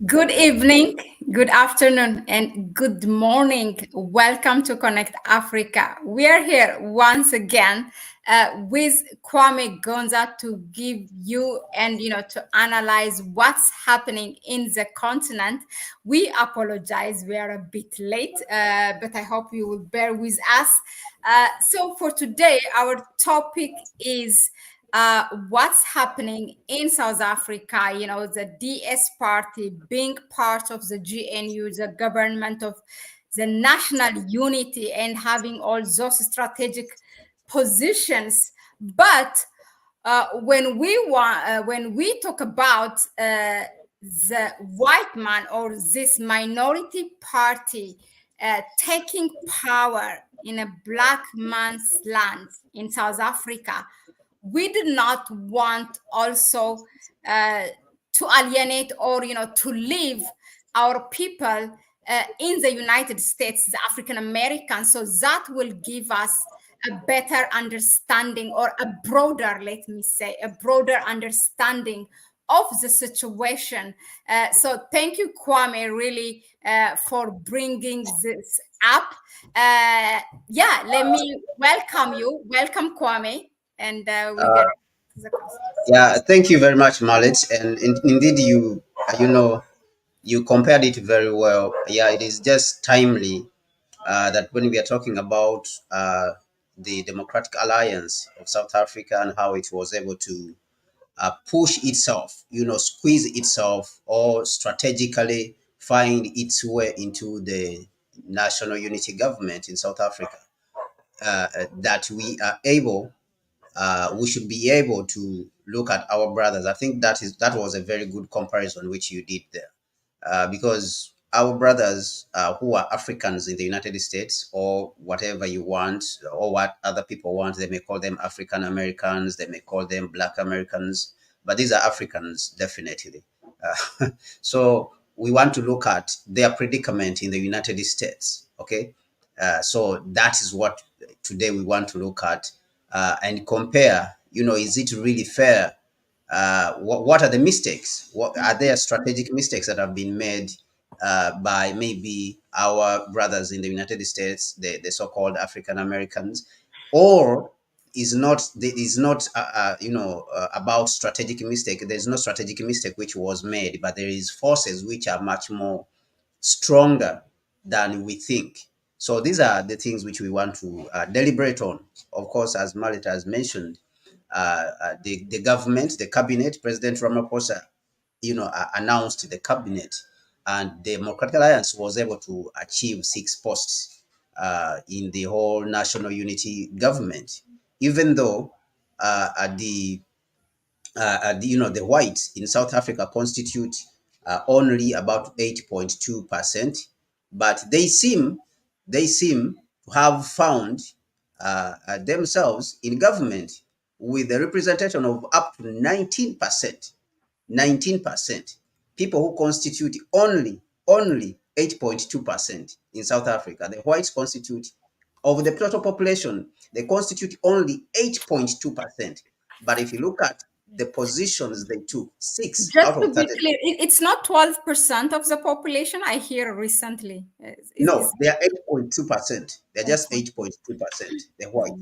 Good evening, good afternoon, and good morning. Welcome to Connect Africa. We are here once again with Kwame Gonza to give you and to analyze what's happening in the continent. We apologize, we are a bit late, but I hope you will bear with us. So for today, our topic is what's happening in South Africa, the DS party being part of the GNU, the government of the national unity, and having all those strategic positions. But when we talk about the white man or this minority party taking power in a black man's land in South Africa, we did not want also to alienate or to leave our people in the United States, the African Americans. So that will give us a better understanding, or a broader, let me say, a broader understanding of the situation. So thank you, Kwame, really for bringing this up. Let me welcome you. Welcome, Kwame, and we Uh, get to the question. yeah, thank you very much, Mahlet. And indeed, you compared it very well. Yeah, it is just timely that when we are talking about the Democratic Alliance of South Africa and how it was able to push itself, squeeze itself, or strategically find its way into the national unity government in South Africa, that we should be able to look at our brothers. I think that was a very good comparison which you did there, because our brothers who are Africans in the United States, or whatever you want, or what other people want, they may call them African Americans, they may call them Black Americans, but these are Africans definitely. Uh, so we want to look at their predicament in the United States. Okay, so that is what today we want to look at and compare. Is it really fair? What are the mistakes? What are there strategic mistakes that have been made by maybe our brothers in the United States, the so-called African Americans, or is not about strategic mistake. There's no strategic mistake which was made, but there is forces which are much more stronger than we think. So these are the things which we want to deliberate on. Of course, as Malita has mentioned, the government, the cabinet, President Ramaphosa, announced the cabinet, and the Democratic Alliance was able to achieve 6 posts in the whole national unity government, even though the whites in South Africa constitute only about 8.2%, but they seem to have found themselves in government with a representation of up to 19%. 19%. People who constitute only 8.2% in South Africa. The whites constitute, of the total population, they constitute only 8.2%. But if you look at the positions they took, six Just out to of be 30. clear, it's not 12% of the population. I hear recently. Is No, they are 8.2%. They're just okay. 8.2%, the white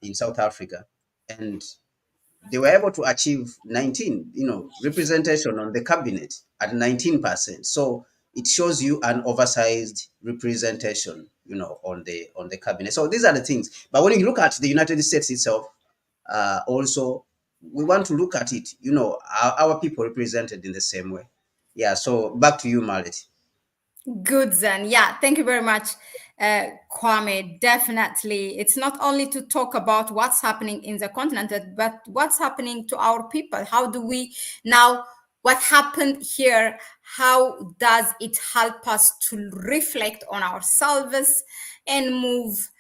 in South Africa. And they were able to achieve 19, representation on the cabinet at 19%. So it shows you an oversized representation, on the cabinet. So these are the things. But when you look at the United States itself, also, we want to look at it, our people represented in the same way. Yeah. So back to you, Mallet. Good then. Yeah, thank you very much, Kwame. Definitely. It's not only to talk about what's happening in the continent, but what's happening to our people. How do we now, what happened here, how does it help us to reflect on ourselves and move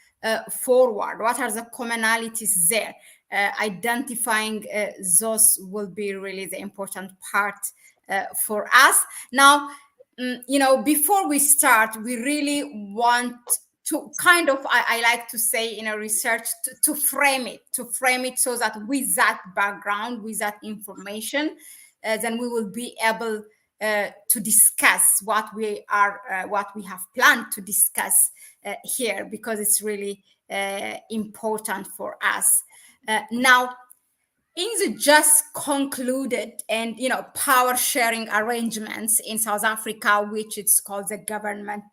forward? What are the commonalities there? Identifying those will be really the important part for us. Now, before we start, we really want to kind of, I like to say in a research, to frame it so that with that background, with that information, then we will be able to discuss what we have planned to discuss here, because it's really important for us. Now, in the just concluded and power sharing arrangements in South Africa, which it's called the government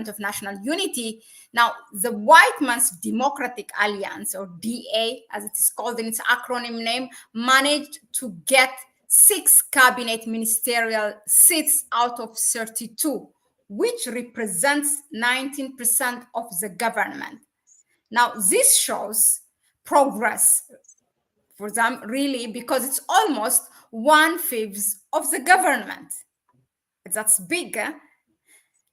of national unity. Now, the White Man's Democratic Alliance, or DA as it is called in its acronym name, managed to get 6 cabinet ministerial seats out of 32, which represents 19% of the government. Now, this shows progress for them, really, because it's almost 1/5 of the government. That's big.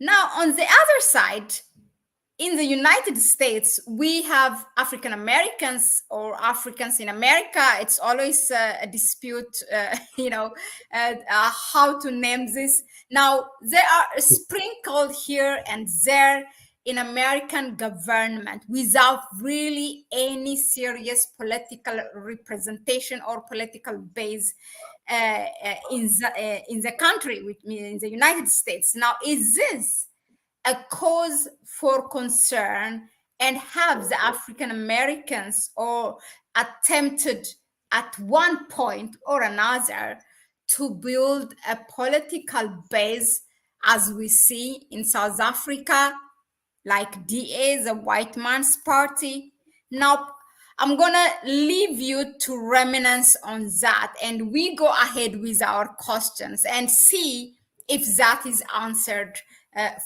Now, on the other side, in the United States, we have African Americans or Africans in America. It's always a dispute, how to name this. Now, they are sprinkled here and there in American government without really any serious political representation or political base in the country, in the United States. Now, is this a cause for concern, and have the African Americans or attempted at one point or another to build a political base, as we see in South Africa, like DA, the White Man's Party? Now, I'm gonna leave you to reminisce on that, and we go ahead with our questions and see if that is answered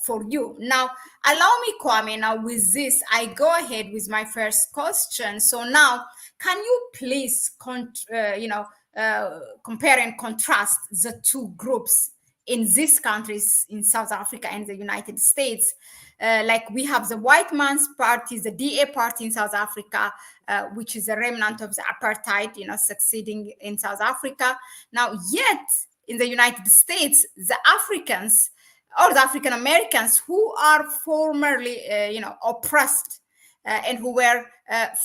for you. Now, allow me, Kwame, now with this, I go ahead with my first question. So now, can you please, compare and contrast the two groups in these countries, in South Africa and the United States? Like we have the White Man's Party, the DA party in South Africa, which is a remnant of the apartheid, succeeding in South Africa. Now, yet in the United States, the Africans or the African Americans who are formerly, oppressed and who were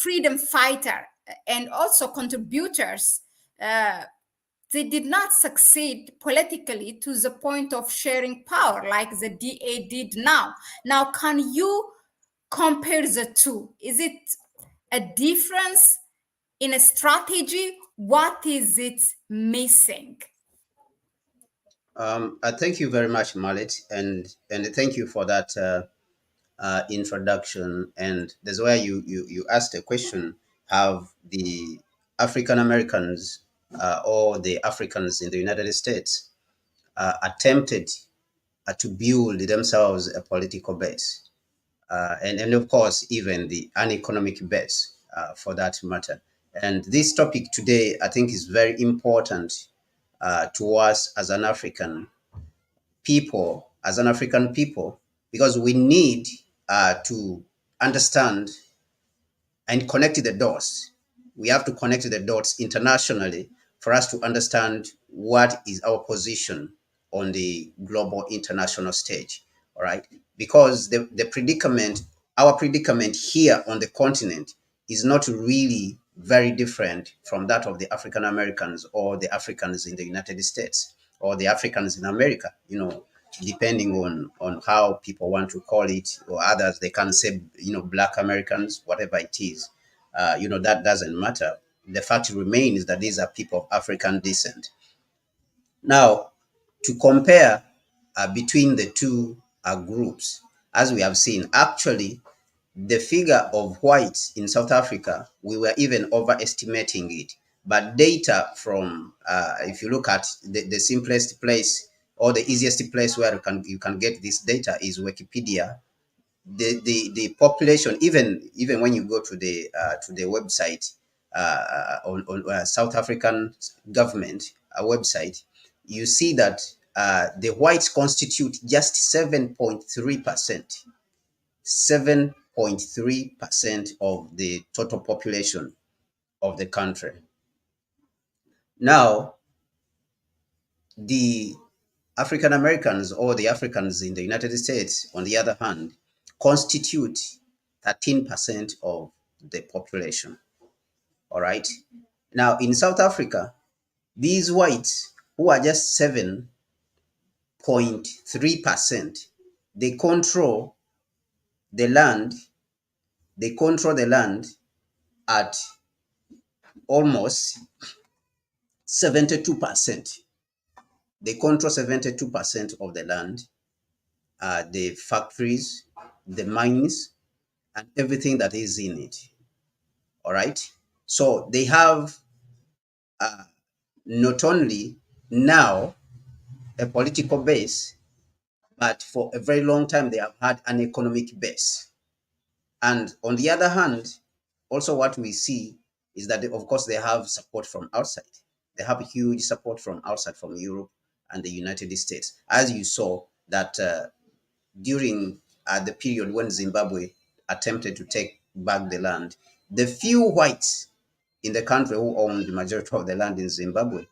freedom fighter and also contributors, they did not succeed politically to the point of sharing power like the DA did now. Now, can you compare the two? Is it a difference in a strategy? What is it missing? I thank you very much, Mahlet, and thank you for that introduction. And that's why you asked a question: have the African Americans or the Africans in the United States attempted to build themselves a political base, and of course even an economic base, for that matter? And this topic today, I think, is very important to us as an African people, because we need to understand and connect the dots. We have to connect the dots internationally for us to understand what is our position on the global international stage. All right. Because our predicament here on the continent is not really very different from that of the African Americans or the Africans in the United States or the Africans in America, depending on how people want to call it, or others, they can say, Black Americans, whatever it is, that doesn't matter. The fact remains that these are people of African descent. Now, to compare between the two groups, as we have seen, actually, the figure of whites in South Africa, we were even overestimating it. But data from, if you look at the simplest place or the easiest place where you can get this data is Wikipedia. The population, even when you go to the website on South African government website, you see that the whites constitute just 7.3%. 7.3% of the total population of the country. Now, the African Americans or the Africans in the United States, on the other hand, constitute 13% of the population. All right. Now, in South Africa, these whites who are just 7.3%, they control the land. They control the land at almost 72%. They control 72% of the land, the factories, the mines, and everything that is in it. All right. So they have not only now a political base, but for a very long time they have had an economic base. And on the other hand, also what we see is that, of course, they have support from outside. They have huge support from outside, from Europe and the United States. As you saw that during the period when Zimbabwe attempted to take back the land, the few whites in the country who owned the majority of the land in Zimbabwe,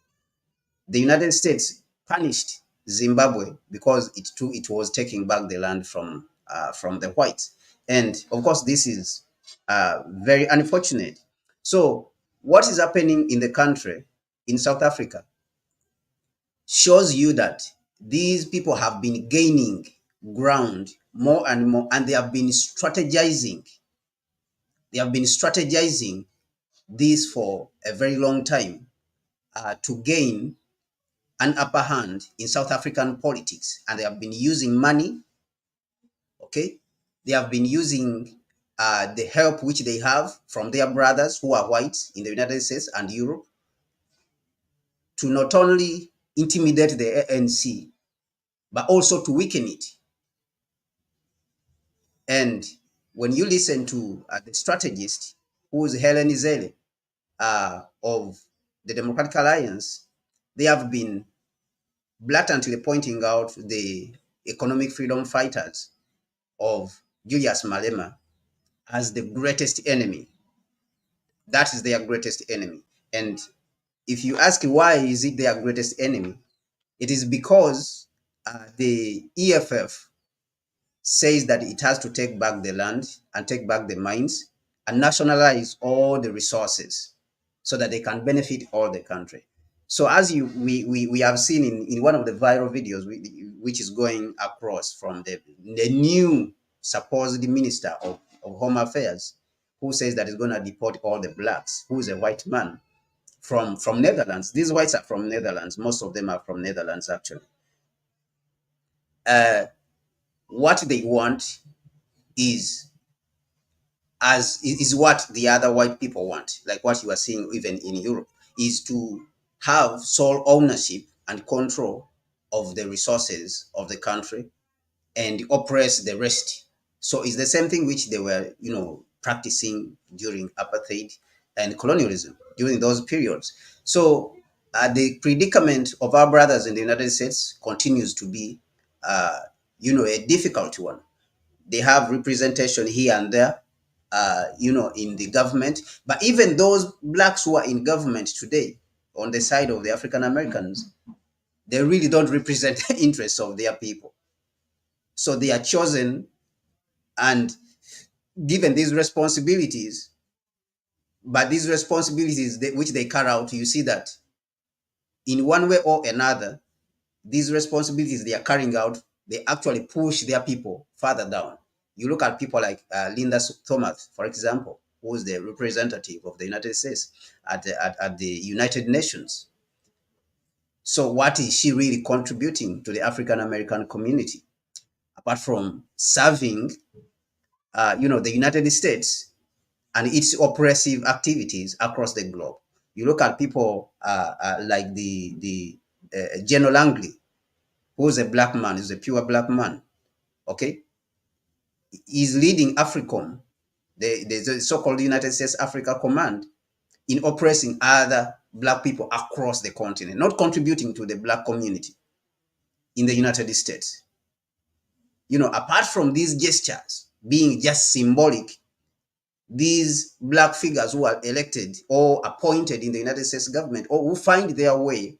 the United States punished Zimbabwe because it was taking back the land from the whites. And of course, this is very unfortunate. So what is happening in the country, in South Africa, shows you that these people have been gaining ground more and more, and they have been strategizing. They have been strategizing this for a very long time to gain an upper hand in South African politics, and they have been using money. Okay, they have been using the help which they have from their brothers who are white in the United States and Europe to not only intimidate the ANC, but also to weaken it. And when you listen to the strategist, who is Helen Izele of the Democratic Alliance, they have been blatantly pointing out the economic freedom fighters of Julius Malema as the greatest enemy. That is their greatest enemy. And if you ask why is it their greatest enemy, it is because the EFF says that it has to take back the land and take back the mines and nationalize all the resources so that they can benefit all the country. So as we have seen in one of the viral videos which is going across from the new supposed minister of Home Affairs, who says that he's going to deport all the blacks, who is a white man from Netherlands. These whites are from Netherlands. Most of them are from Netherlands, actually. What they want is what the other white people want, like what you are seeing even in Europe, is to have sole ownership and control of the resources of the country and oppress the rest. So it's the same thing which they were, practicing during apartheid and colonialism during those periods. So the predicament of our brothers in the United States continues to be, a difficult one. They have representation here and there, in the government. But even those blacks who are in government today, on the side of the African Americans, they really don't represent the interests of their people. So they are chosen and given these responsibilities. But these responsibilities which they carry out, you see that in one way or another, these responsibilities they are carrying out, they actually push their people further down. You look at people like Linda Thomas, for example, who is the representative of the United States at the United Nations. So what is she really contributing to the African American community, apart from serving, the United States and its oppressive activities across the globe? You look at people like the General Langley, who's a black man, is a pure black man. Okay, he's leading AFRICOM, the so-called United States Africa Command, in oppressing other black people across the continent, not contributing to the black community in the United States. Apart from these gestures being just symbolic, these black figures who are elected or appointed in the United States government, or who find their way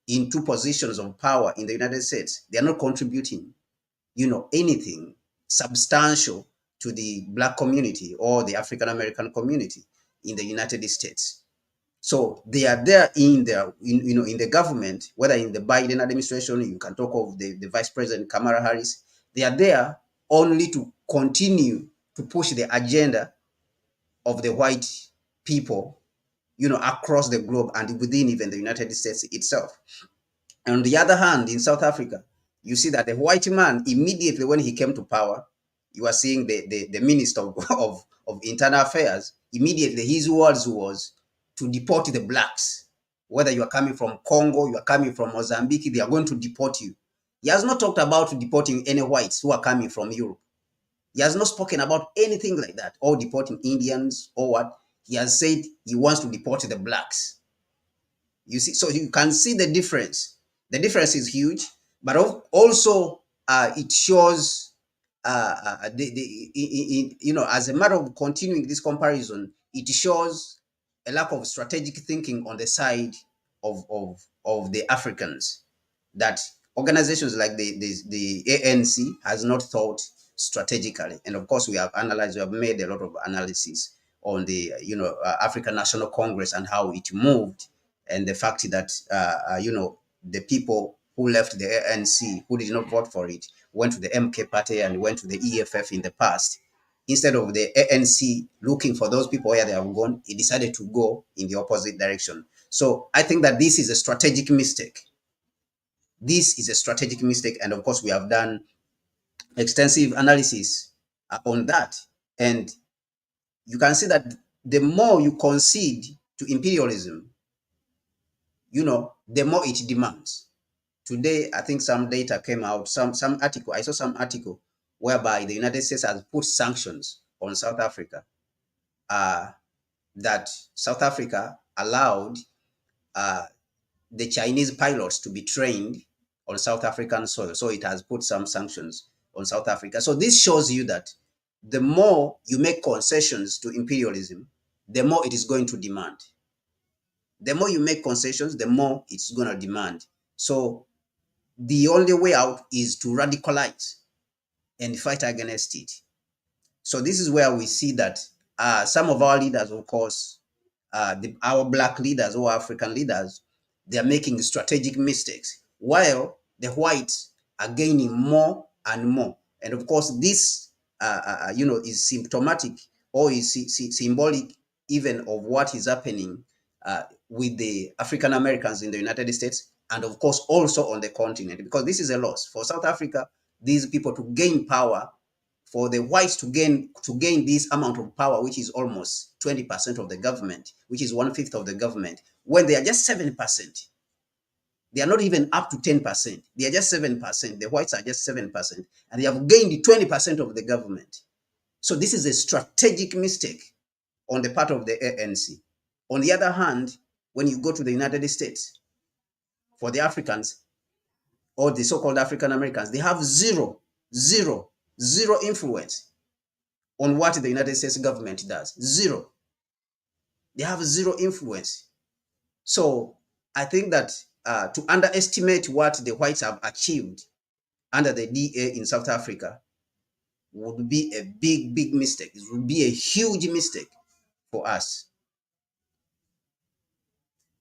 into positions of power in the United States, they are not contributing, anything substantial to the black community or the African American community in the United States. So they are there in the government, whether in the Biden administration, you can talk of the Vice President Kamala Harris. They are there only to continue to push the agenda of the white people, across the globe and within even the United States itself. And on the other hand, in South Africa, you see that the white man, immediately when he came to power, you are seeing the Minister of Internal Affairs, immediately his words was to deport the blacks. Whether you are coming from Congo, you are coming from Mozambique, they are going to deport you. He has not talked about deporting any whites who are coming from Europe. He has not spoken about anything like that, or deporting Indians or what. He has said he wants to deport the blacks. You see, so you can see the difference. The difference is huge, but also it shows as a matter of continuing this comparison, it shows a lack of strategic thinking on the side of the Africans, that organizations like the ANC has not thought strategically. And of course, we have made a lot of analysis on the African National Congress and how it moved, and the fact that the people who left the ANC, who did not vote for it, went to the MK party and went to the EFF in the past. Instead of the ANC looking for those people where they have gone, it decided to go in the opposite direction. So I think that this is a strategic mistake. This is a strategic mistake. And of course, we have done extensive analysis on that. And you can see that the more you concede to imperialism, the more it demands. Today, I think some data came out, some article, I saw some article whereby the United States has put sanctions on South Africa, that South Africa allowed the Chinese pilots to be trained on South African soil. So it has put some sanctions on South Africa. So this shows you that the more you make concessions to imperialism, the more it is going to demand. The more you make concessions, the more it's going to demand. So the only way out is to radicalize and fight against it. So this is where we see that some of our leaders, of course, our black leaders or African leaders, they are making strategic mistakes, while the whites are gaining more and more. And of course, this is symptomatic, or is symbolic even of what is happening with the African Americans in the United States, and of course also on the continent, because this is a loss for South Africa. These people to gain power, for the whites to gain this amount of power, which is almost 20% of the government, which is 1/5 of the government, when they are just 7%. They are not even up to 10%. They are just 7%. The whites are just 7%, and they have gained 20% of the government. So this is a strategic mistake on the part of the ANC. On the other hand, when you go to the United States, for the Africans, or the so-called African Americans, they have zero influence on what the United States government does. Zero. They have zero influence. So I think that to underestimate what the whites have achieved under the DA in South Africa would be a big mistake. It would be a huge mistake for us.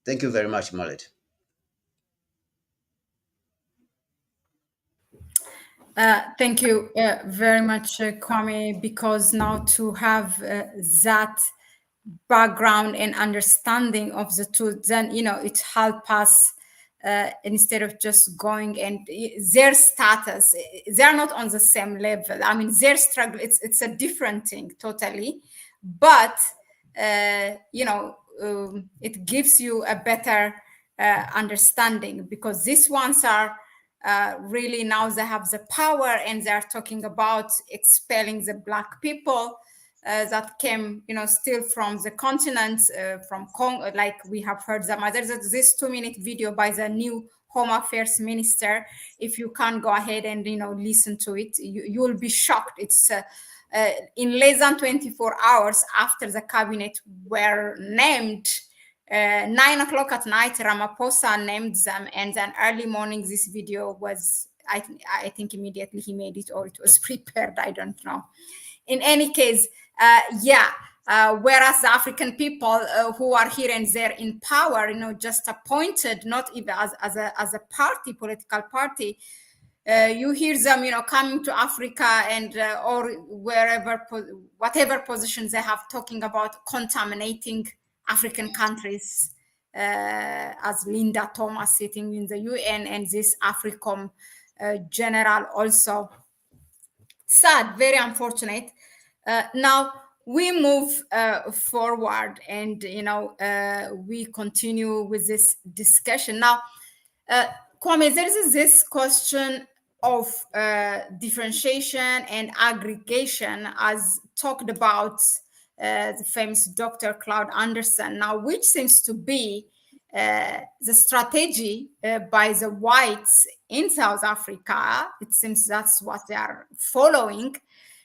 Thank you very much, Mahlet. Thank you very much, Kwame, because now to have that background and understanding of the two, then it helps us instead of just going, and their status, they are not on the same level. I mean, their struggle, it's a different thing totally, but it gives you a better understanding, because these ones are really, now they have the power, and they're talking about expelling the black people that came, still from the continent, from Congo, like we have heard them. There's this 2-minute video by the new Home Affairs Minister. If you can go ahead and listen to it, you will be shocked. It's in less than 24 hours after the cabinet were named. 9 o'clock at night, Ramaphosa named them, and then early morning, this video was, I think immediately he made it, or it was prepared, I don't know. In any case, whereas the African people who are here and there in power, just appointed, not even as a party, political party, you hear them, coming to Africa and or wherever, whatever positions they have, talking about contaminating African countries, as Linda Thomas sitting in the UN and this AFRICOM general also. Sad, very unfortunate. Now we move forward, and we continue with this discussion. Now, Kwame, there is this question of differentiation and aggregation, as talked about the famous Dr. Claude Anderson. Now, which seems to be the strategy by the whites in South Africa. It seems that's what they are following.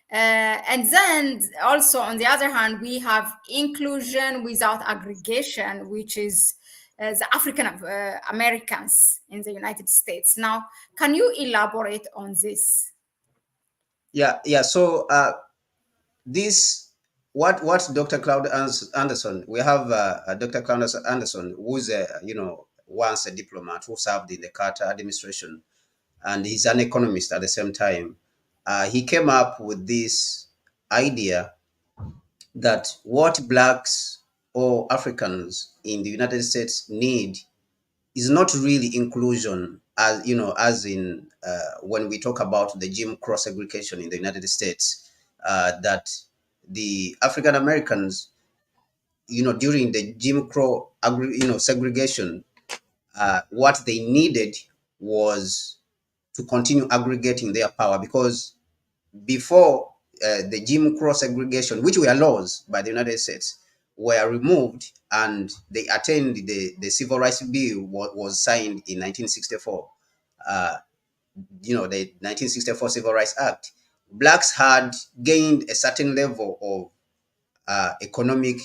And then also, on the other hand, we have inclusion without aggregation, which is the African Americans in the United States. Now, can you elaborate on this? Yeah. So this, what Dr. Claude Anderson, we have Dr. Claude Anderson, who's once a diplomat who served in the Carter administration, and he's an economist at the same time. He came up with this idea that what blacks or Africans in the United States need is not really inclusion, as in when we talk about the Jim Crow segregation in the United States, that the African Americans, during the Jim Crow segregation, what they needed was to continue aggregating their power, because before the Jim Crow segregation, which were laws by the United States, were removed and they attained the Civil Rights Bill was signed in 1964. The 1964 Civil Rights Act. Blacks had gained a certain level of economic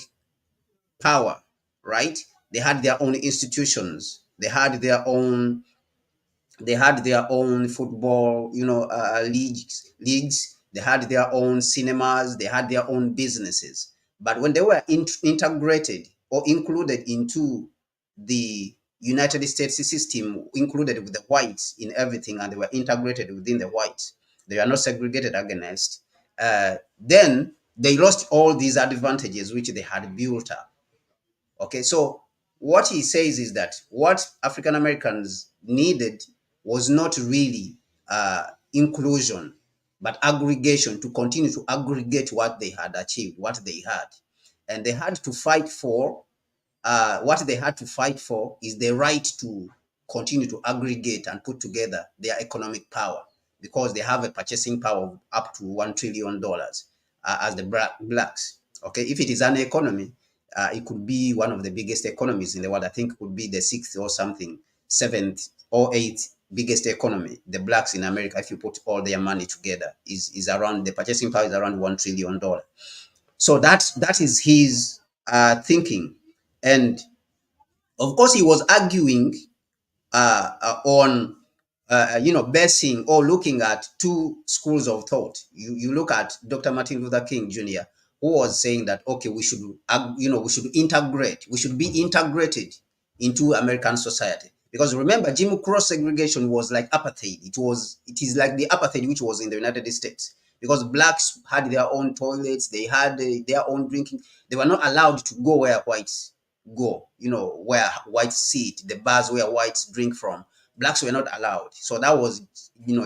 power, right? They had their own institutions. They had their own football, leagues. They had their own cinemas. They had their own businesses. But when they were integrated or included into the United States system, included with the whites in everything, and they were integrated within the whites, they are not segregated against, then they lost all these advantages which they had built up. Okay, so what he says is that what African Americans needed was not really inclusion, but aggregation, to continue to aggregate what they had achieved, what they had. And they had to fight for, what they had to fight for is the right to continue to aggregate and put together their economic power, because they have a purchasing power of up to $1 trillion as the blacks. Okay, if it is an economy, it could be one of the biggest economies in the world. I think it could be the sixth or something, seventh or eighth biggest economy. The blacks in America, if you put all their money together, is around, the purchasing power is around $1 trillion. So that is his thinking. And of course, he was arguing on basing or looking at two schools of thought. You look at Dr. Martin Luther King Jr., who was saying that, okay, we should integrate, we should be integrated into American society. Because remember, Jim Crow segregation was like apartheid. It is like the apartheid which was in the United States, because blacks had their own toilets, they had their own drinking. They were not allowed to go where whites go, where whites sit, the bars where whites drink from. Blacks were not allowed. So that was,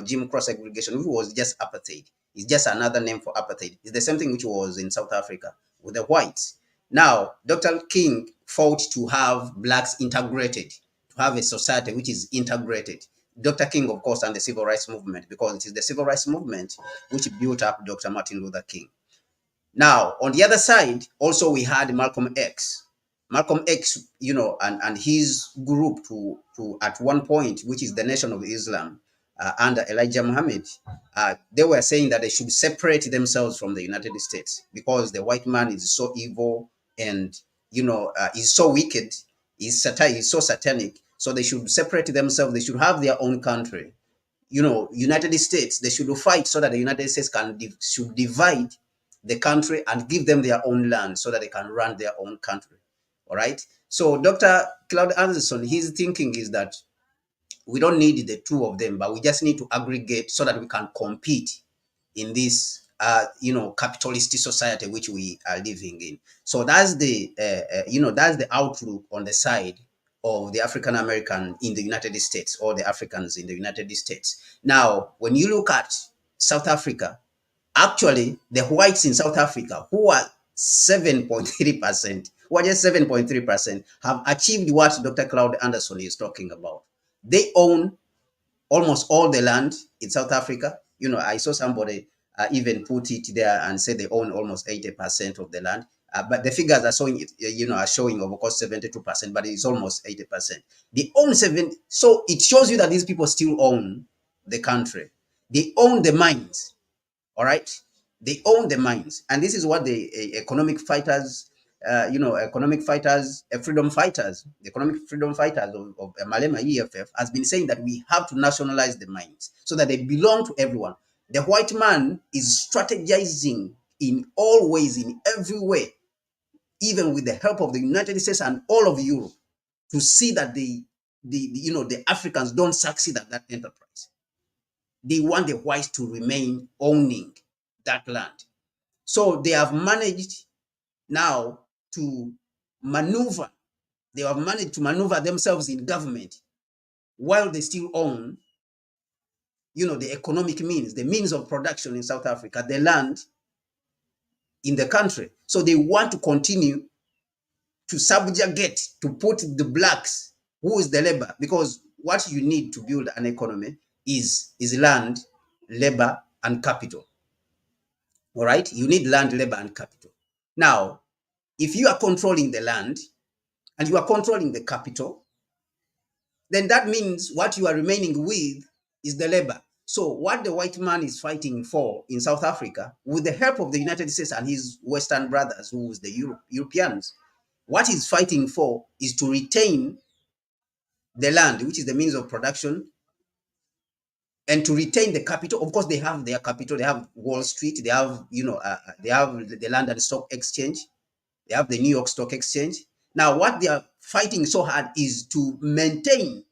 Jim Crow segregation, which was just apartheid. It's just another name for apartheid. It's the same thing which was in South Africa with the whites. Now, Dr. King fought to have blacks integrated, to have a society which is integrated. Dr. King, of course, and the civil rights movement, because it is the civil rights movement which built up Dr. Martin Luther King. Now, on the other side, also we had Malcolm X. Malcolm X, and his group to at one point, which is the Nation of Islam, under Elijah Muhammad, they were saying that they should separate themselves from the United States, because the white man is so evil and, is so wicked, is so satanic. So they should separate themselves. They should have their own country. United States, they should fight so that the United States should divide the country and give them their own land so that they can run their own country. All right. So Dr. Claude Anderson, his thinking is that we don't need the two of them, but we just need to aggregate so that we can compete in this capitalist society which we are living in. So that's the that's the outlook on the side of the African American in the United States, or the Africans in the United States. Now, when you look at South Africa, actually the whites in South Africa, who are 7.3%, who are just 7.3%, have achieved what Dr. Claude Anderson is talking about. They own almost all the land in South Africa. I saw somebody even put it there and say they own almost 80% of the land. But the figures are showing it, are showing of course 72%, but it's almost 80%. They own 7. So it shows you that these people still own the country. They own the mines. All right, they own the mines, and this is what the economic fighters, freedom fighters, the economic freedom fighters of Malema EFF has been saying, that we have to nationalize the mines so that they belong to everyone. The white man is strategizing in all ways, in every way, even with the help of the United States and all of Europe, to see that the Africans don't succeed at that enterprise. They want the whites to remain owning that land. So they have managed now to maneuver. They have managed to maneuver themselves in government while they still own, the economic means, the means of production in South Africa, the land in the country. So they want to continue to subjugate, to put the blacks, who is the labor, because what you need to build an economy is land, labor, and capital. All right, you need land, labor, and capital. Now, if you are controlling the land and you are controlling the capital, then that means what you are remaining with is the labor. So what the white man is fighting for in South Africa, with the help of the United States and his Western brothers, who is the Europeans, what he's fighting for is to retain the land, which is the means of production, and to retain the capital. Of course, they have their capital. They have Wall Street. They have, they have the London Stock Exchange. They have the New York Stock Exchange. Now, what they are fighting so hard is to maintain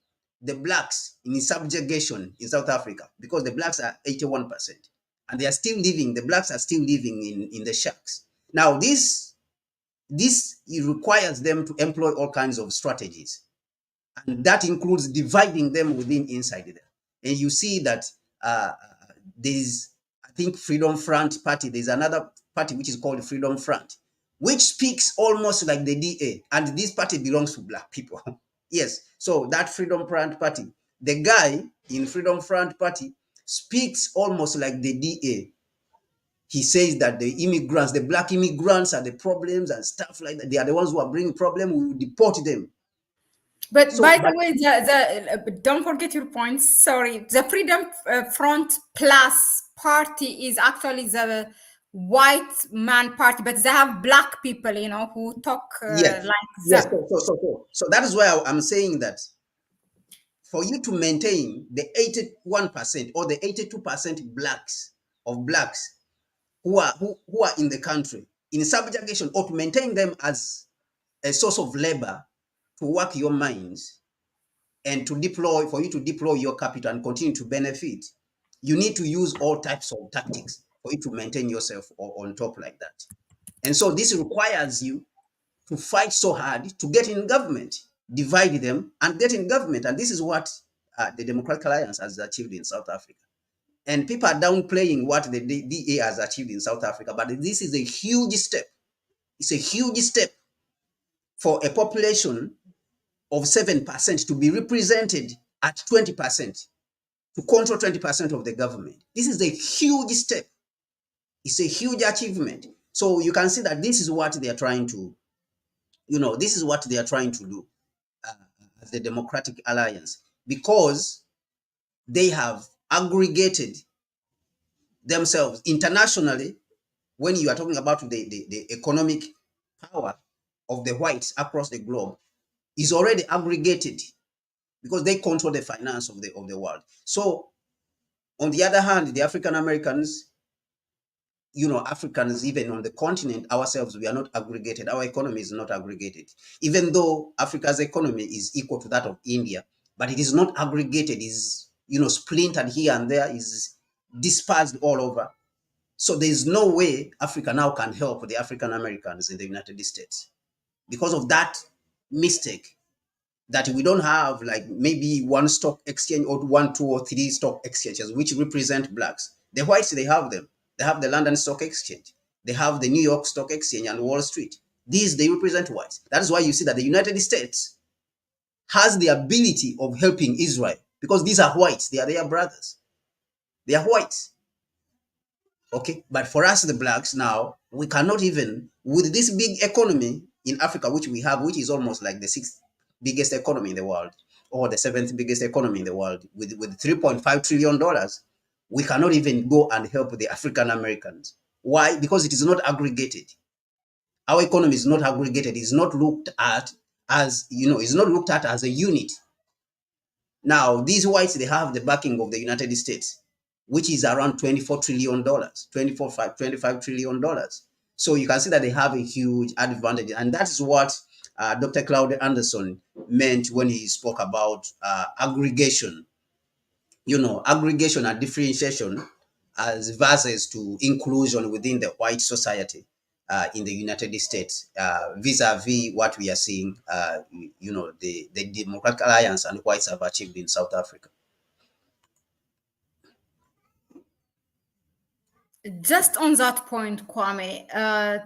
the blacks in subjugation in South Africa, because the blacks are 81%, and they are still living. The blacks are still living in the shacks. Now, this it requires them to employ all kinds of strategies, and that includes dividing them within inside there. And you see that there's, I think, Freedom Front Party. There's another party which is called Freedom Front, which speaks almost like the DA, and this party belongs to black people. Yes, so that Freedom Front Party, the guy in Freedom Front Party speaks almost like the DA. He says that the immigrants, the black immigrants, are the problems and stuff like that. They are the ones who are bringing problems. We will deport them. But by the way, don't forget your points. Sorry, the Freedom Front Plus party is actually the white man party, but they have black people, who talk yes. like yes. that. So that is why I'm saying that for you to maintain the 81% or the 82% blacks who are in the country in subjugation, or to maintain them as a source of labor to work your mines and for you to deploy your capital and continue to benefit, you need to use all types of tactics for you to maintain yourself on top like that. And so this requires you to fight so hard to get in government, divide them and get in government. And this is what the Democratic Alliance has achieved in South Africa. And people are downplaying what the DA has achieved in South Africa, but this is a huge step. It's a huge step for a population of 7% to be represented at 20%, to control 20% of the government. This is a huge step. It's a huge achievement. So you can see that this is what they are trying to, this is what they are trying to do as the Democratic Alliance, because they have aggregated themselves internationally. When you are talking about the economic power of the whites across the globe, is already aggregated, because they control the finance of the world. So on the other hand, the African Americans, Africans, even on the continent ourselves, we are not aggregated. Our economy is not aggregated, even though Africa's economy is equal to that of India, but it is not aggregated, is, splintered here and there, is dispersed all over. So there is no way Africa now can help the African Americans in the United States because of that mistake, that we don't have like maybe one stock exchange or one, two, or three stock exchanges which represent blacks. The whites, they have them. They have the London Stock Exchange. They have the New York Stock Exchange and Wall Street. These, they represent whites. That is why you see that the United States has the ability of helping Israel, because these are whites. They are their brothers. They are whites. Okay, but for us, the blacks, now we cannot, even with this big economy in Africa, which we have, which is almost like the sixth biggest economy in the world, or the seventh biggest economy in the world, with $3.5 trillion, we cannot even go and help the African Americans. Why? Because it is not aggregated. Our economy is not aggregated. It's not looked at as, it's not looked at as a unit. Now, these whites, they have the backing of the United States, which is around $24 trillion, $25 trillion. So you can see that they have a huge advantage. And that's what Dr. Claude Anderson meant when he spoke about aggregation, aggregation and differentiation as versus to inclusion within the white society in the United States, vis-a-vis what we are seeing, the Democratic Alliance and whites have achieved in South Africa. Just on that point, Kwame,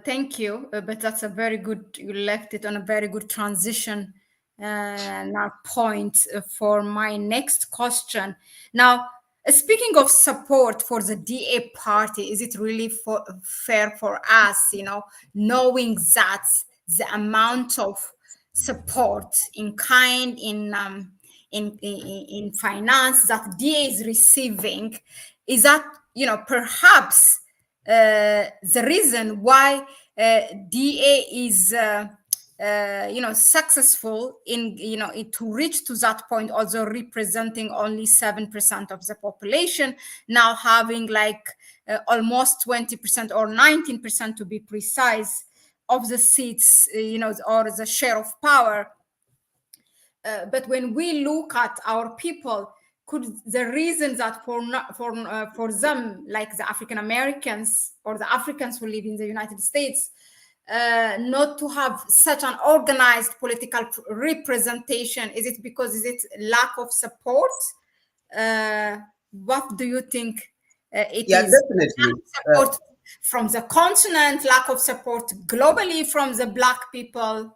thank you. But that's a very good, you left it on a very good transition now point for my next question. Now, speaking of support for the DA party, is it really fair for us, knowing that the amount of support in kind, in finance that DA is receiving, is that, perhaps the reason why DA is successful in to reach to that point, also representing only 7% of the population, now having like almost 20% or 19% to be precise of the seats, or the share of power. But when we look at our people, could the reason that for them, like the African Americans or the Africans who live in the United States, not to have such an organized political representation, is it lack of support? What do you think it Yeah, is? definitely. Lack of support from the continent, lack of support globally from the Black people?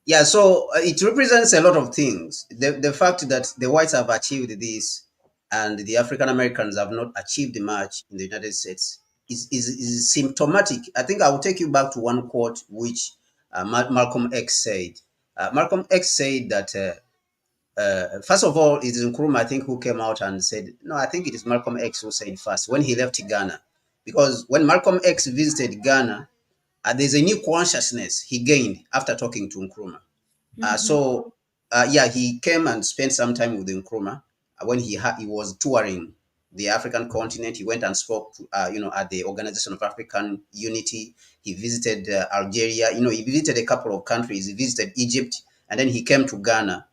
Yeah, so it represents a lot of things. The fact that the whites have achieved this and the African Americans have not achieved much in the United States is symptomatic. I think I will take you back to one quote which Malcolm X said. Malcolm X said that, first of all, it is Nkrumah, I think, who came out and said, no, I think it is Malcolm X who said first when he left Ghana. Because when Malcolm X visited Ghana, there's a new consciousness he gained after talking to Nkrumah. He came and spent some time with Nkrumah when he was touring the African continent. He went and spoke to, at the Organization of African Unity. He visited Algeria. He visited a couple of countries. He visited Egypt, and then he came to Ghana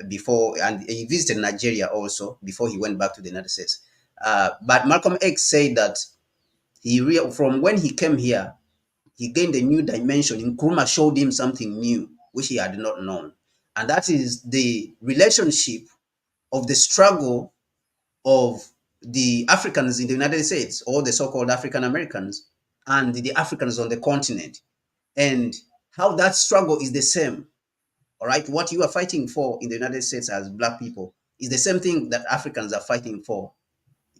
before, and he visited Nigeria also before he went back to the United States. But Malcolm X said that from when he came here, he gained a new dimension. Nkrumah showed him something new, which he had not known. And that is the relationship of the struggle of the Africans in the United States, or the so-called African Americans, and the Africans on the continent, and how that struggle is the same. All right, what you are fighting for in the United States as Black people is the same thing that Africans are fighting for,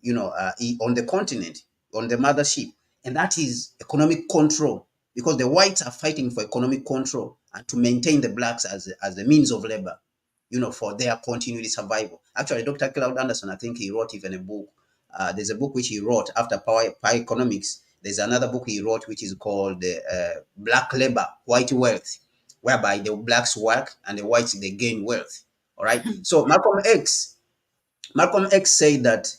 on the continent, on the mothership, and that is economic control, because the whites are fighting for economic control and to maintain the blacks as the means of labor, for their continued survival. Actually, Dr. Claude Anderson, I think he wrote even a book. There's a book which he wrote after Power Economics. There's another book he wrote which is called Black Labor, White Wealth, whereby the blacks work and the whites, they gain wealth. All right. So Malcolm X said that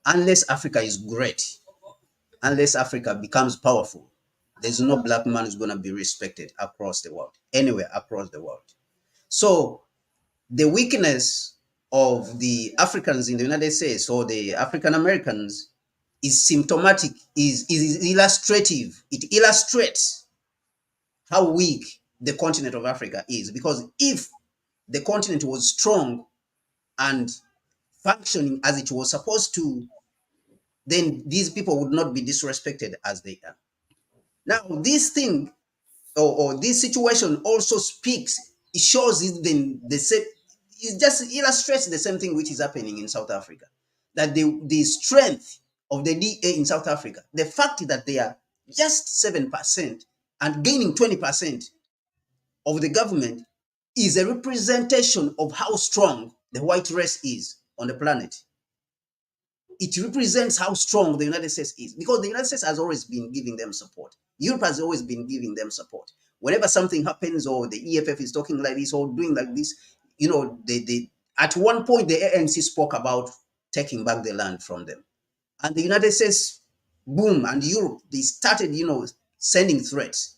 unless Africa is great, unless Africa becomes powerful, there's no black man who's going to be respected across the world, anywhere across the world. So the weakness of the Africans in the United States or the African Americans is symptomatic, is illustrative. It illustrates how weak the continent of Africa is. Because if the continent was strong and functioning as it was supposed to, then these people would not be disrespected as they are. Now, this thing or this situation also speaks, it shows even the same, it just illustrates the same thing which is happening in South Africa. That the strength of the DA in South Africa, the fact that they are just 7% and gaining 20% of the government, is a representation of how strong the white race is on the planet. It represents how strong the United States is, because the United States has always been giving them support. Europe has always been giving them support. Whenever something happens or the EFF is talking like this or doing like this, they at one point the ANC spoke about taking back the land from them. And the United States, boom, and Europe, they started, sending threats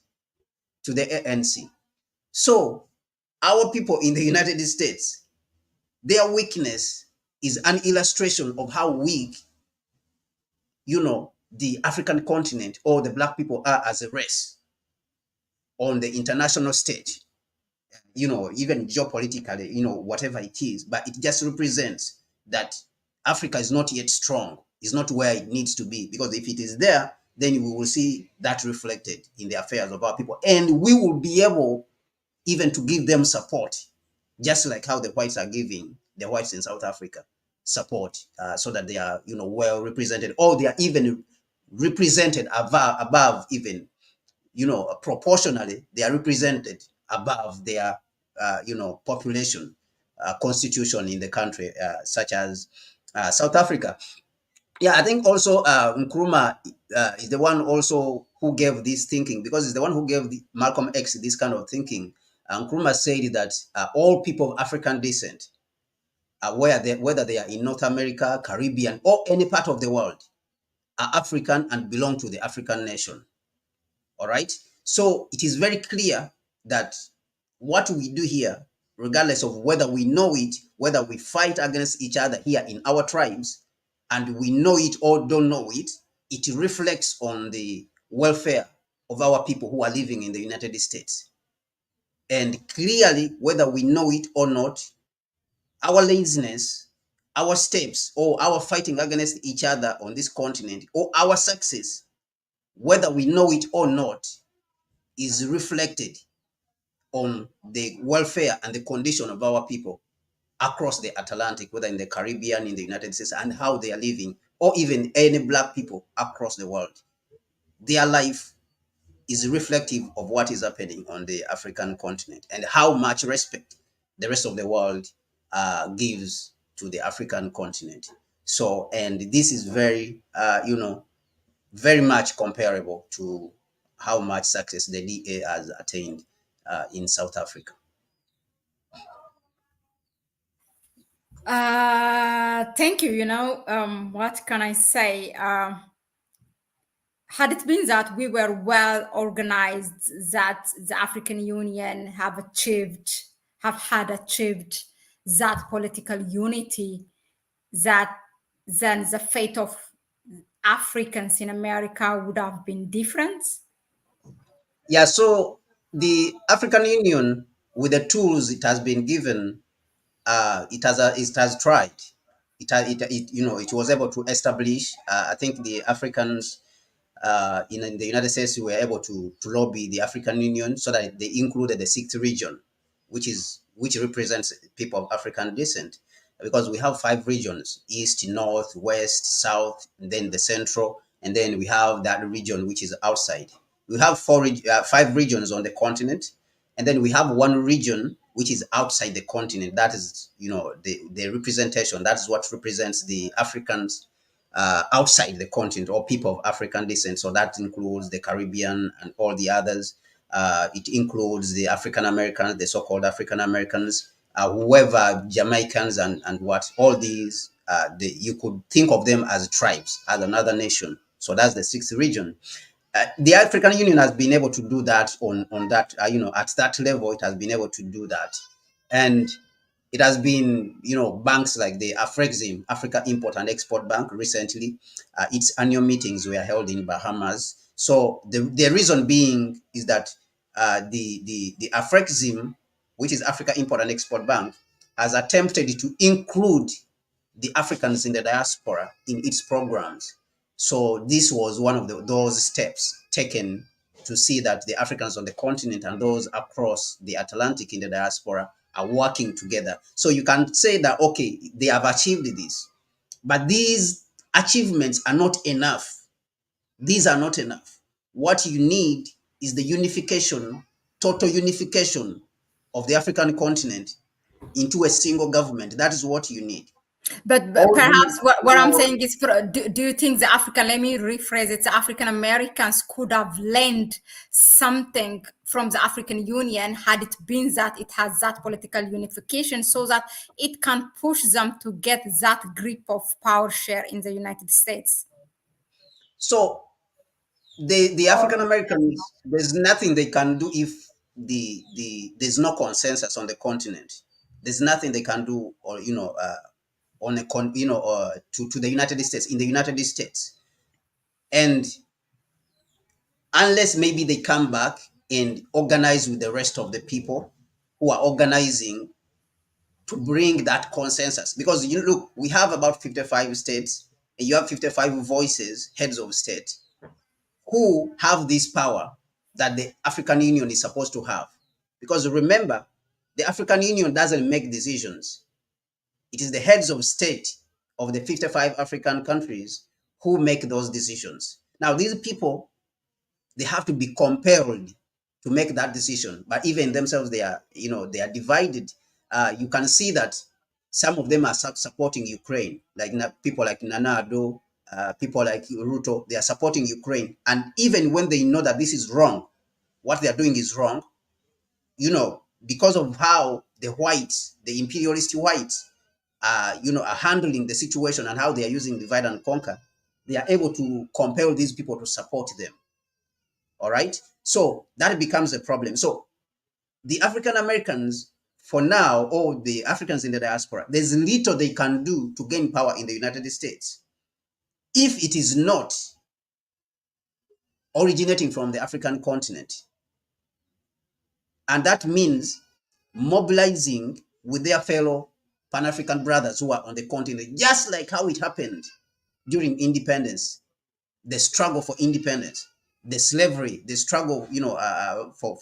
to the ANC. So our people in the United States, their weakness is an illustration of how weak the African continent or the black people are as a race on the international stage, even geopolitically, whatever it is, but it just represents that Africa is not yet strong, is not where it needs to be, because if it is there, then we will see that reflected in the affairs of our people, and we will be able even to give them support, just like how the whites are giving the whites in South Africa support, so that they are, well represented, or they are even represented above even, proportionally, they are represented above their, population constitution in the country, such as South Africa. Yeah, I think also Nkrumah is the one also who gave this thinking, because he's the one who gave Malcolm X this kind of thinking. Nkrumah said that all people of African descent, whether they are in North America, Caribbean, or any part of the world, are African and belong to the African nation. All right. So it is very clear that what we do here, regardless of whether we know it, whether we fight against each other here in our tribes, and we know it or don't know it, it reflects on the welfare of our people who are living in the United States. And clearly, whether we know it or not, our laziness, our steps, or our fighting against each other on this continent, or our success, whether we know it or not, is reflected on the welfare and the condition of our people across the Atlantic, whether in the Caribbean, in the United States, and how they are living, or even any black people across the world. Their life is reflective of what is happening on the African continent and how much respect the rest of the world gives to the African continent. So, and this is very, very much comparable to how much success the DA has attained in South Africa. Thank you. What can I say? Had it been that we were well organized, that the African Union have had achieved that political unity, that then the fate of Africans in America would have been different. Yeah, so the African Union, with the tools it has been given, it has tried. It was able to establish. I think the Africans in the United States were able to lobby the African Union so that they included the sixth region, which represents people of African descent, because we have 5 regions: East, North, West, South, and then the Central, and then we have that region which is outside. We have 5 regions on the continent, and then we have 1 region which is outside the continent. That is, the representation. That is what represents the Africans outside the continent, or people of African descent. So that includes the Caribbean and all the others. It includes the African Americans, the so-called African Americans, whoever, Jamaicans, and what, all these you could think of them as tribes, as another nation. So that's the sixth region. The African Union has been able to do that on that, at that level. It has been able to do that, and it has been, banks like the Afrexim, Africa Import and Export Bank, recently. Its annual meetings were held in Bahamas. So the reason being is that the Afrexim, which is Africa Import and Export Bank, has attempted to include the Africans in the diaspora in its programs. So this was one of those steps taken to see that the Africans on the continent and those across the Atlantic in the diaspora are working together. So you can say that, okay, they have achieved this, but these achievements are not enough. These are not enough. What you need is the unification, total unification of the African continent into a single government. That is what you need. But All perhaps the, what I'm saying is, do you think the African, let me rephrase it, the African Americans could have learned something from the African Union had it been that it has that political unification so that it can push them to get that grip of power share in the United States? so the African Americans, there's nothing they can do if there's no consensus on the continent. There's nothing they can do, or on a to the United States, in the United States, and unless maybe they come back and organize with the rest of the people who are organizing to bring that consensus. Because you look, we have about 55 states, and you have 55 voices, heads of state, who have this power that the African Union is supposed to have. Because remember, the African Union doesn't make decisions. It is the heads of state of the 55 African countries who make those decisions. Now, these people, they have to be compelled to make that decision. But even themselves, they are divided. You can see that some of them are supporting Ukraine, like people like Nana Ado, people like Ruto. They are supporting Ukraine, and even when they know that this is wrong, what they are doing is wrong, because of how the whites, the imperialist whites, are handling the situation and how they are using divide and conquer, they are able to compel these people to support them. All right. So that becomes a problem. So the African Americans, for now, or the Africans in the diaspora, there's little they can do to gain power in the United States if it is not originating from the African continent. And that means mobilizing with their fellow Pan-African brothers who are on the continent, just like how it happened during independence, the struggle for independence, the slavery, the struggle, for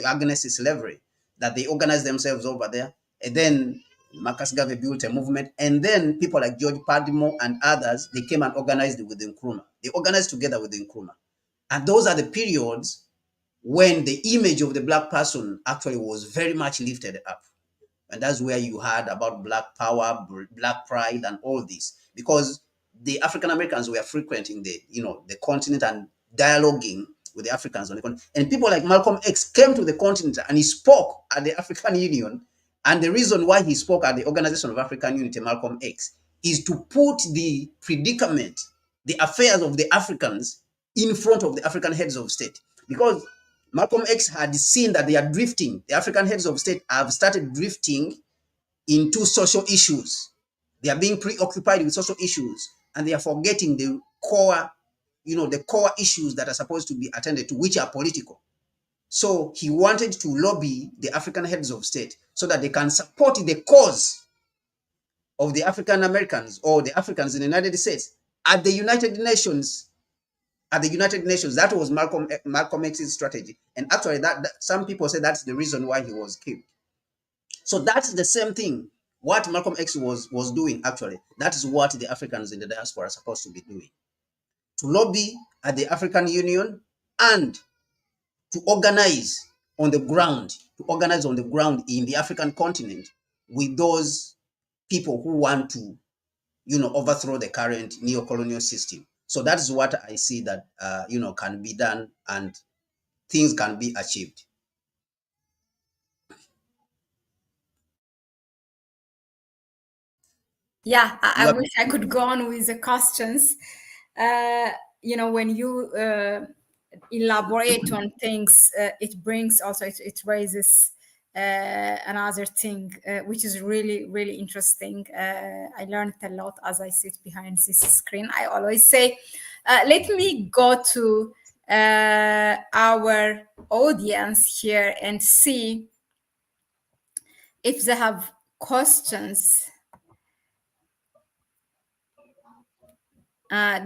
against slavery, that they organized themselves over there. And then Marcus Garvey built a movement. And then people like George Padmore and others, they came and organized it with Nkrumah. They organized together with Nkrumah. And those are the periods when the image of the black person actually was very much lifted up. And that's where you heard about black power, black pride, and all this, because the African Americans were frequenting the continent and dialoguing with the Africans on the continent. And people like Malcolm X came to the continent and he spoke at the African Union. And the reason why he spoke at the Organization of African Unity, Malcolm X, is to put the predicament, the affairs of the Africans, in front of the African heads of state. Because Malcolm X had seen that they are drifting. The African heads of state have started drifting into social issues. They are being preoccupied with social issues, and they are forgetting the core, the core issues that are supposed to be attended to, which are political. So he wanted to lobby the African heads of state so that they can support the cause of the African Americans or the Africans in the United States at the United Nations. At the United Nations, that was Malcolm X's strategy, and actually, that some people say that's the reason why he was killed. So that's the same thing. What Malcolm X was doing, actually, that is what the Africans in the diaspora are supposed to be doing: to lobby at the African Union and to organize on the ground, in the African continent with those people who want to, overthrow the current neo-colonial system. So that is what I see that, can be done and things can be achieved. Yeah, I You are wish I could go on with the questions. When you elaborate on things, it brings also, it raises another thing, which is really, really interesting. I learned a lot as I sit behind this screen. I always say, let me go to our audience here and see if they have questions.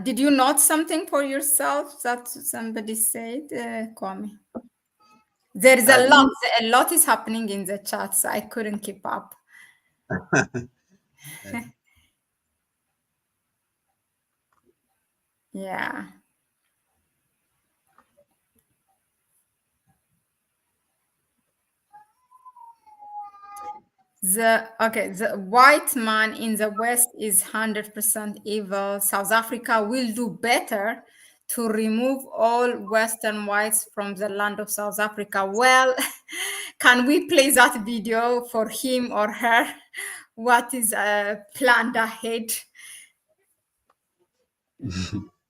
Did you note something for yourself that somebody said, Kwame? There is a lot is happening in the chat, so I couldn't keep up. Yeah. The white man in the West is 100% evil. South Africa will do better to remove all Western whites from the land of South Africa. Well, can we play that video for him or her? What is planned ahead?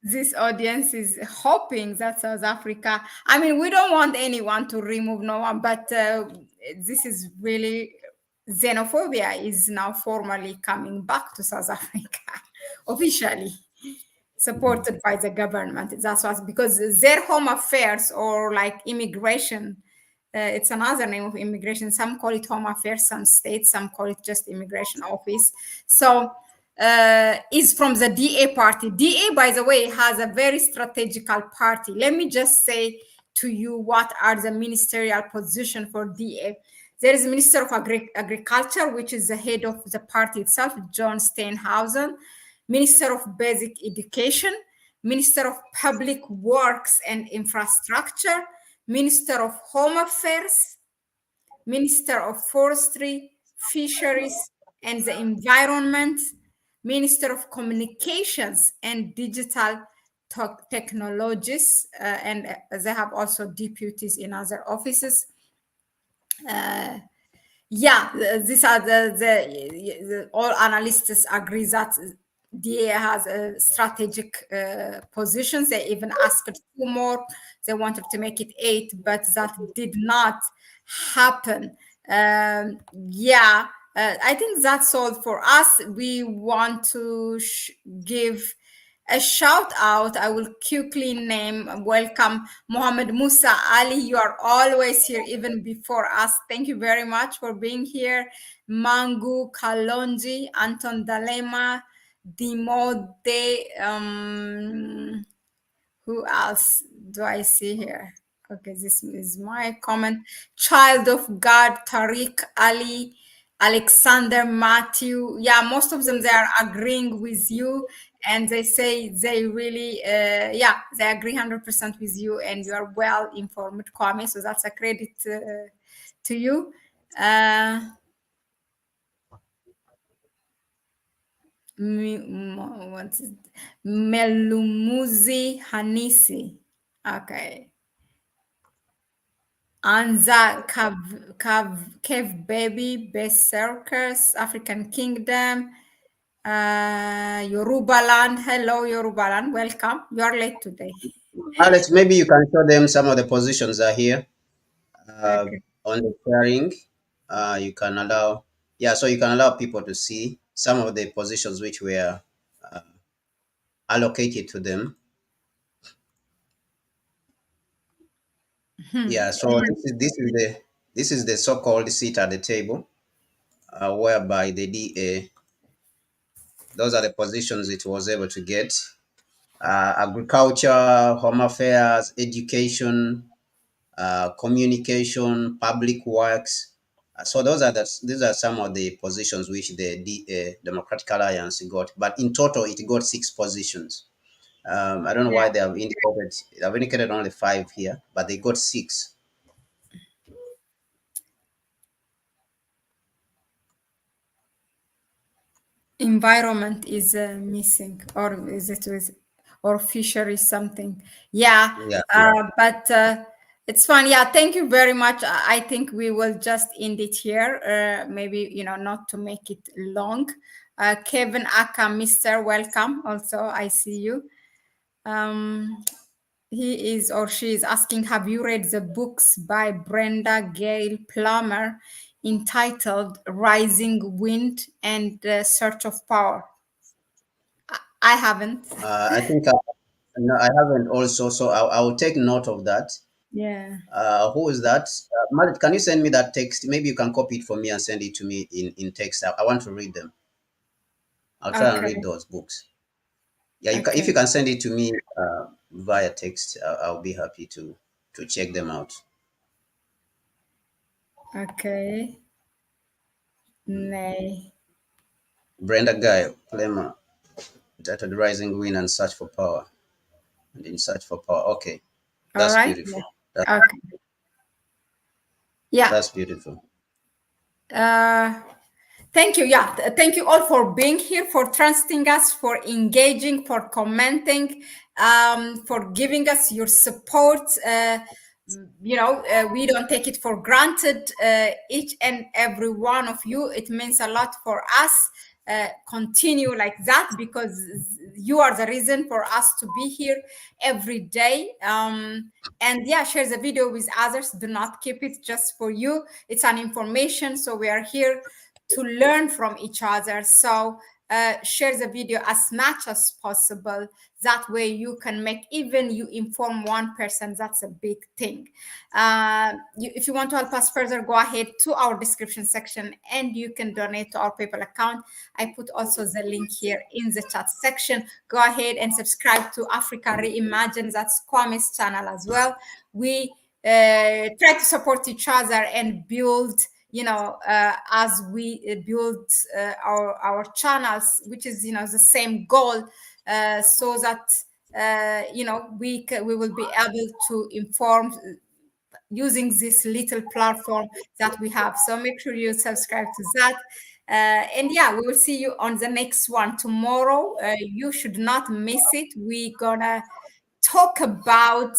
This audience is hoping that South Africa, I mean, we don't want anyone to remove no one, but this is really, xenophobia is now formally coming back to South Africa, officially supported by the government. That's what, because their home affairs, or like immigration, it's another name of immigration. Some call it home affairs, some states, some call it just immigration office. So is from the DA party. DA, by the way, has a very strategical party. Let me just say to you what are the ministerial position for DA. There is Minister of Agriculture, which is the head of the party itself, John Steenhuisen. Minister of Basic Education, Minister of Public Works and Infrastructure, Minister of Home Affairs, Minister of Forestry, Fisheries and the Environment, Minister of Communications and Digital Technologies, and they have also deputies in other offices. Yeah, these are the all analysts agree that DA has a strategic positions. They even asked for 2 more. They wanted to make it 8, but that did not happen. Yeah, I think that's all for us. We want to give a shout out. I will quickly welcome Mohammed Musa Ali. You are always here, even before us. Thank you very much for being here. Mangu Kalonji, Anton Dalema, Dimode, who else do I see here? Okay, this is my comment. Child of God, Tariq Ali, Alexander Matthew. Yeah, most of them, they are agreeing with you, and they say they really, they agree 100% with you, and you are well informed, Kwame. So that's a credit to you. Melumuzi Hanisi. Okay. Anza Cave Baby, Berserkers, African Kingdom, Yoruba Land. Hello, Yoruba Land. Welcome. You are late today. Alex, maybe you can show them some of the positions are here Okay. on the sharing. You can allow, yeah, so you can allow people to see some of the positions which were allocated to them. Yeah, so this is the so-called seat at the table, whereby the DA, those are the positions it was able to get. Agriculture, home affairs, education, communication, public works. So these are some of the positions which the Democratic Alliance got. But in total, it got 6 positions. I don't know why they have indicated only 5 here, but they got 6. Environment is missing, or is it with, or fishery something? Yeah, Yeah. but It's fun. Yeah, thank you very much. I think we will just end it here. Maybe, not to make it long. Kevin Aka, Mr. Welcome. Also, I see you. He is or she is asking, have you read the books by Brenda Gale Plummer entitled Rising Wind and Search of Power? I haven't. I think no, I haven't also, so I will take note of that. Yeah. Who is that? Mahlet, can you send me that text? Maybe you can copy it for me and send it to me in text. I want to read them. I'll try and read Okay. those books. Yeah, if Okay. you can send it to me via text, I'll be happy to check them out. Okay. Nay. Brenda Guy, Plummer, titled Rising Wind and Search for Power. And in Search for Power. Okay, All that's right. Yeah. beautiful. Okay. Yeah. That's beautiful. Uh, Thank you. Yeah. Thank you all for being here, for trusting us, for engaging, for commenting, for giving us your support. We don't take it for granted. Each and every one of you, it means a lot for us. Continue like that, because you are the reason for us to be here every day. And yeah, share the video with others. Do not keep it just for you. It's an information. So we are here to learn from each other. So share the video as much as possible. That way you can make, even you inform one person, that's a big thing. If you want to help us further, go ahead to our description section and you can donate to our PayPal account. I put also the link here in the chat section. Go ahead and subscribe to Africa Reimagined. That's Kwame's channel as well. We try to support each other and build, as we build our channels, which is, the same goal, so that we will be able to inform using this little platform that we have. So make sure you subscribe to that. And yeah, we will see you on the next one tomorrow. You should not miss it. We're gonna talk about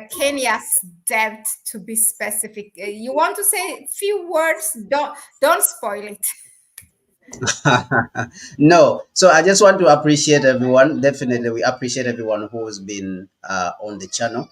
Kenya's debt, to be specific. You want to say a few words? Don't spoil it. No, so I just want to appreciate everyone. Definitely, we appreciate everyone who's been on the channel.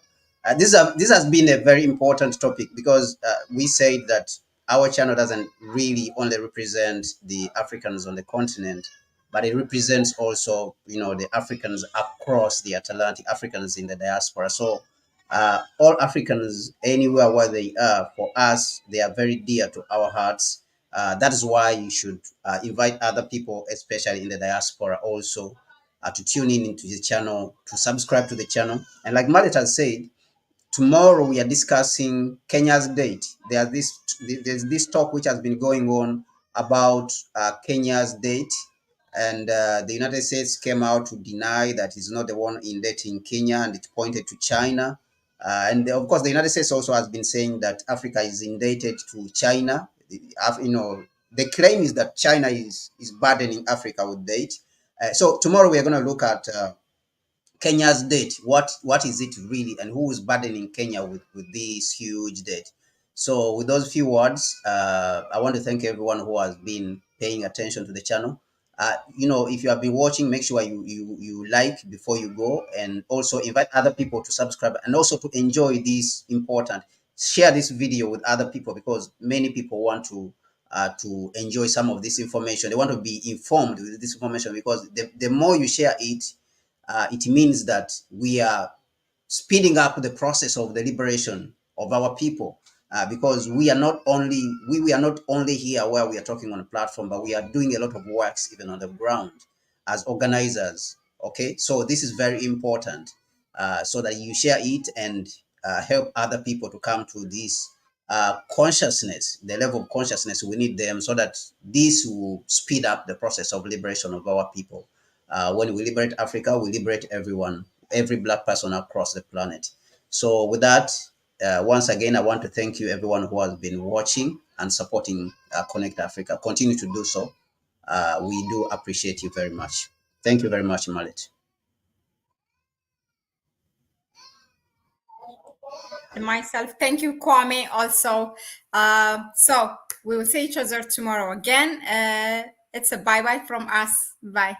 This has been a very important topic because we say that our channel doesn't really only represent the Africans on the continent, but it represents also, the Africans across the Atlantic, Africans in the diaspora. So all Africans, anywhere where they are, for us, they are very dear to our hearts. That is why you should invite other people, especially in the diaspora, also to tune in into the channel, to subscribe to the channel. And like Mahlet has said, tomorrow we are discussing Kenya's date. There's this talk which has been going on about Kenya's date, and the United States came out to deny that it's not the one indebting Kenya, and it pointed to China. And of course, the United States also has been saying that Africa is indebted to China. The claim is that China is burdening Africa with debt. So tomorrow we are going to look at Kenya's debt. What is it really, and who is burdening Kenya with this huge debt? So, with those few words, I want to thank everyone who has been paying attention to the channel. If you have been watching, make sure you like before you go, and also invite other people to subscribe, and also to enjoy this important. Share this video with other people, because many people want to enjoy some of this information. They want to be informed with this information, because the more you share it, it means that we are speeding up the process of the liberation of our people, because we are not only here where we are talking on a platform, but we are doing a lot of works even on the ground as organizers. Okay, so this is very important, so that you share it and help other people to come to this consciousness, the level of consciousness we need them, so that this will speed up the process of liberation of our people. When we liberate Africa, we liberate everyone, every black person across the planet. So with that, once again, I want to thank you, everyone who has been watching and supporting Connect Africa. Continue to do so. We do appreciate you very much. Thank you very much, Mahlet. myself. Thank you, Kwame, also. So we will see each other tomorrow again. It's a bye-bye from us. Bye.